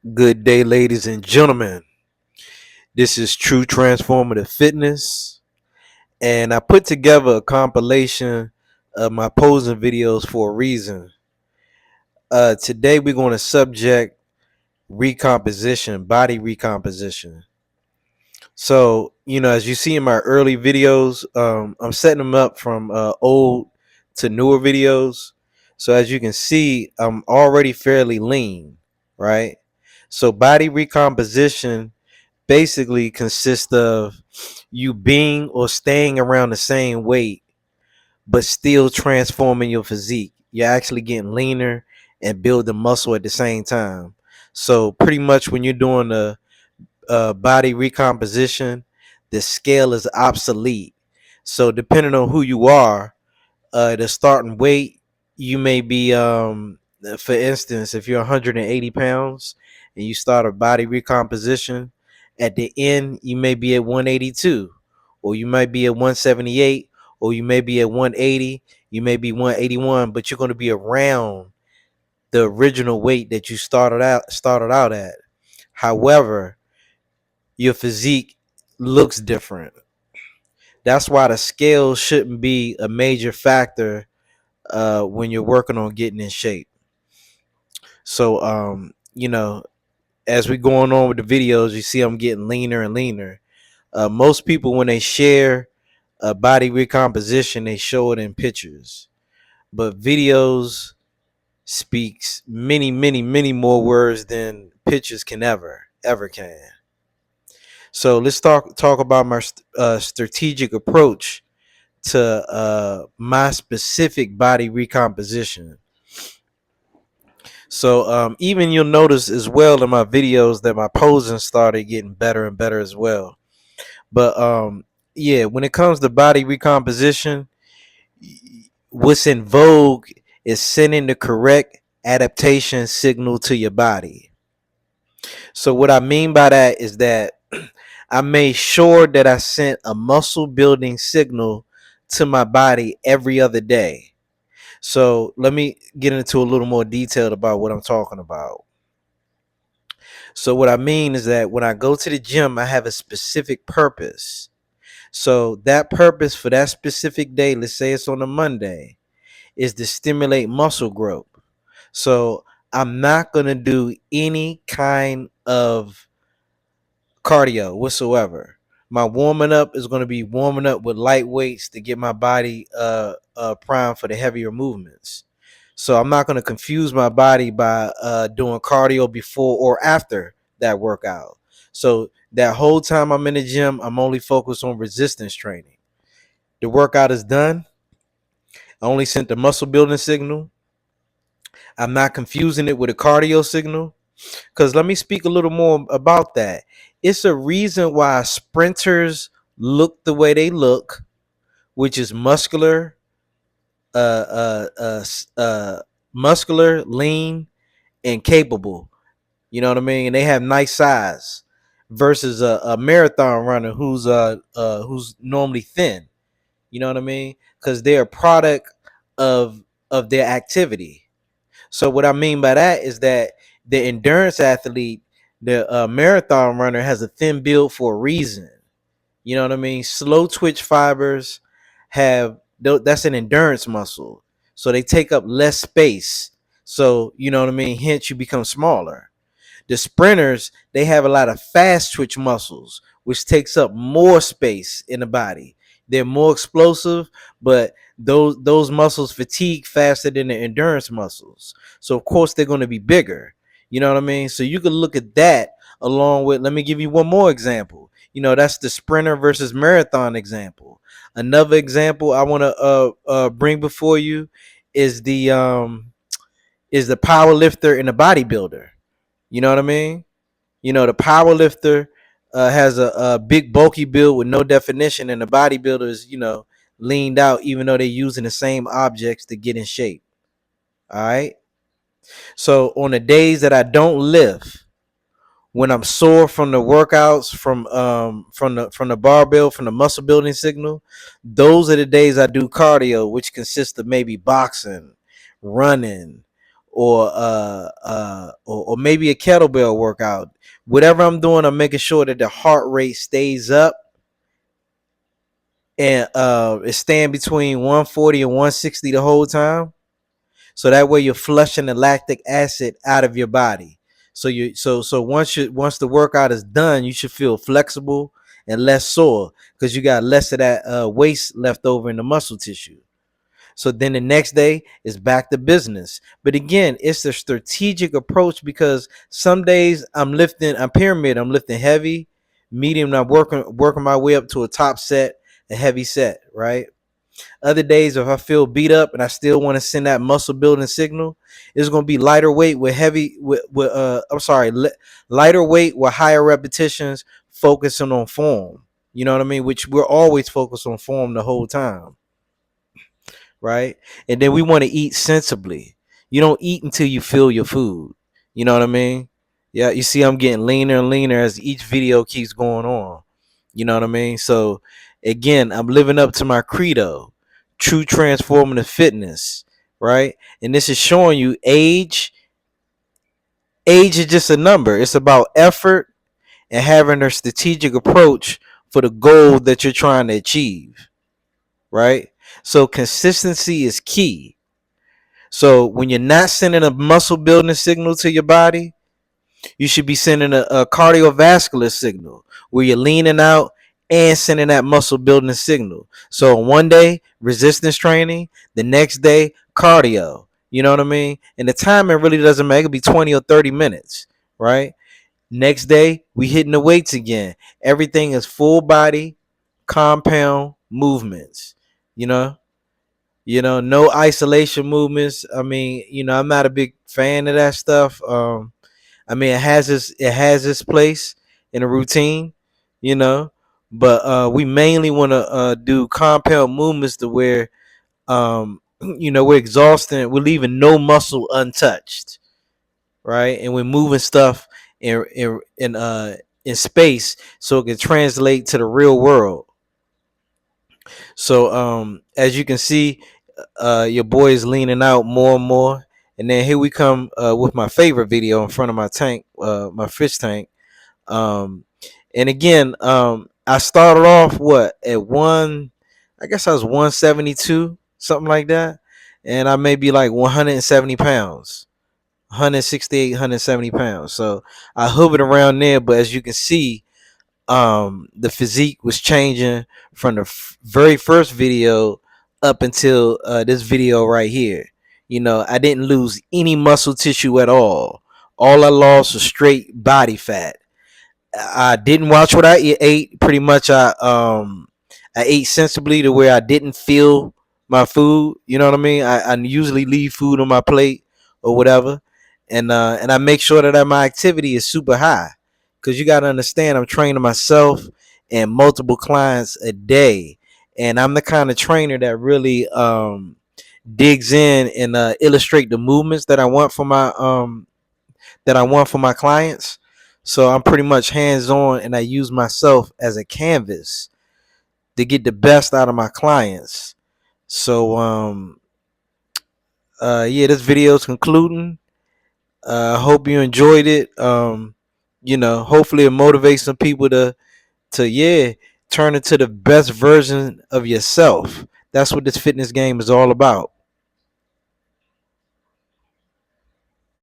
Good day, ladies and gentlemen. This is True Transformative Fitness, and I put together a compilation of my posing videos for a reason. Today, we're going to subject recomposition, body recomposition. So, as you see in my early videos, I'm setting them up from old to newer videos. So, as you can see, I'm already fairly lean, right? So, body recomposition basically consists of you being or staying around the same weight, but still transforming your physique. You're actually getting leaner and building muscle at the same time. So pretty much when you're doing a body recomposition, the scale is obsolete. So depending on who you are, the starting weight, you may be for instance, if you're 180 pounds and you start a body recomposition, at the end you may be at 182, or you might be at 178, or you may be at 180, you may be 181, but you're going to be around the original weight that you started out at. However, your physique looks different. That's why the scale shouldn't be a major factor when you're working on getting in shape. So, as we going on with the videos, you see I'm getting leaner and leaner. Most people, when they share body recomposition, they show it in pictures, but videos speaks many, many, many more words than pictures can ever can. So let's talk about my strategic approach to my specific body recomposition. So even you'll notice as well in my videos that my posing started getting better and better as well. But yeah, when it comes to body recomposition, what's in vogue is sending the correct adaptation signal to your body. So what I mean by that is that I made sure that I sent a muscle building signal to my body every other day. So let me get into a little more detail about what I'm talking about. So what I mean is that when I go to the gym, I have a specific purpose. So that purpose for that specific day, let's say it's on a Monday, is to stimulate muscle growth. So I'm not going to do any kind of cardio whatsoever. My warming up is going to be warming up with light weights to get my body primed for the heavier movements. So I'm not going to confuse my body by doing cardio before or after that workout. So that whole time I'm in the gym, I'm only focused on resistance training. The workout is done. I only sent the muscle building signal. I'm not confusing it with a cardio signal. Because let me speak a little more about that. It's a reason why sprinters look the way they look, which is uh, uh, uh, muscular, lean, and capable. You know what I mean? And they have nice size versus a marathon runner who's normally thin. You know what I mean? Because they're a product of their activity. So what I mean by that is that the endurance athlete, the marathon runner, has a thin build for a reason. You know what I mean? Slow twitch fibers that's an endurance muscle, so they take up less space. So you know what I mean. Hence, you become smaller. The sprinters, they have a lot of fast twitch muscles, which takes up more space in the body. They're more explosive, but those muscles fatigue faster than the endurance muscles. So of course they're going to be bigger. You know what I mean? So you can look at that along with, let me give you one more example. That's the sprinter versus marathon example. Another example I want to bring before you is the power lifter and the bodybuilder. You know what I mean? The power lifter has a big bulky build with no definition, and the bodybuilder is, leaned out, even though they're using the same objects to get in shape. All right. So on the days that I don't lift, when I'm sore from the workouts, from the barbell, from the muscle building signal, those are the days I do cardio, which consists of maybe boxing, running, or maybe a kettlebell workout. Whatever I'm doing, I'm making sure that the heart rate stays up and it's staying between 140 and 160 the whole time. So that way you're flushing the lactic acid out of your body. So once the workout is done, you should feel flexible and less sore because you got less of that waste left over in the muscle tissue. So then the next day is back to business. But again, it's a strategic approach because some days I'm pyramid, I'm lifting heavy, medium, I'm working my way up to a top set, a heavy set, right? Other days, if I feel beat up and I still want to send that muscle building signal, it's going to be lighter weight with lighter weight with higher repetitions, focusing on form. You know what I mean? Which we're always focused on form the whole time, right? And then we want to eat sensibly. You don't eat until you feel your food. You know what I mean? Yeah, you see, I'm getting leaner and leaner as each video keeps going on. You know what I mean? So again, I'm living up to my credo, true transformative fitness, right? And this is showing you age is just a number. It's about effort and having a strategic approach for the goal that you're trying to achieve, right? So consistency is key. So when you're not sending a muscle building signal to your body, you should be sending a cardiovascular signal where you're leaning out and sending that muscle building signal. So one day, resistance training, the next day, cardio. You know what I mean? And the timing really doesn't matter. It could be 20 or 30 minutes, right? Next day, we hitting the weights again. Everything is full body, compound movements. You know, no isolation movements. I mean, I'm not a big fan of that stuff. I mean, it has its place in a routine, you know, but we mainly want to do compound movements to where we're exhausting, we're leaving no muscle untouched, right? And we're moving stuff in space so it can translate to the real world. So as you can see, your boy is leaning out more and more. And then here we come with my favorite video in front of my tank, my fish tank. Um, and again, I started off at I guess I was 172, something like that. And I may be like 170 pounds, 168, 170 pounds. So I hovered around there. But as you can see, the physique was changing from the very first video up until this video right here. I didn't lose any muscle tissue at all. All I lost was straight body fat. I didn't watch what I ate. Pretty much, I ate sensibly to where I didn't feel my food. You know what I mean? I usually leave food on my plate or whatever, and I make sure that my activity is super high, because you got to understand, I'm training myself and multiple clients a day, and I'm the kind of trainer that really digs in and illustrate the movements that I want for my clients. So I'm pretty much hands on, and I use myself as a canvas to get the best out of my clients. So yeah, this video is concluding. I hope you enjoyed it. Hopefully it motivates some people to turn into the best version of yourself. That's what this fitness game is all about.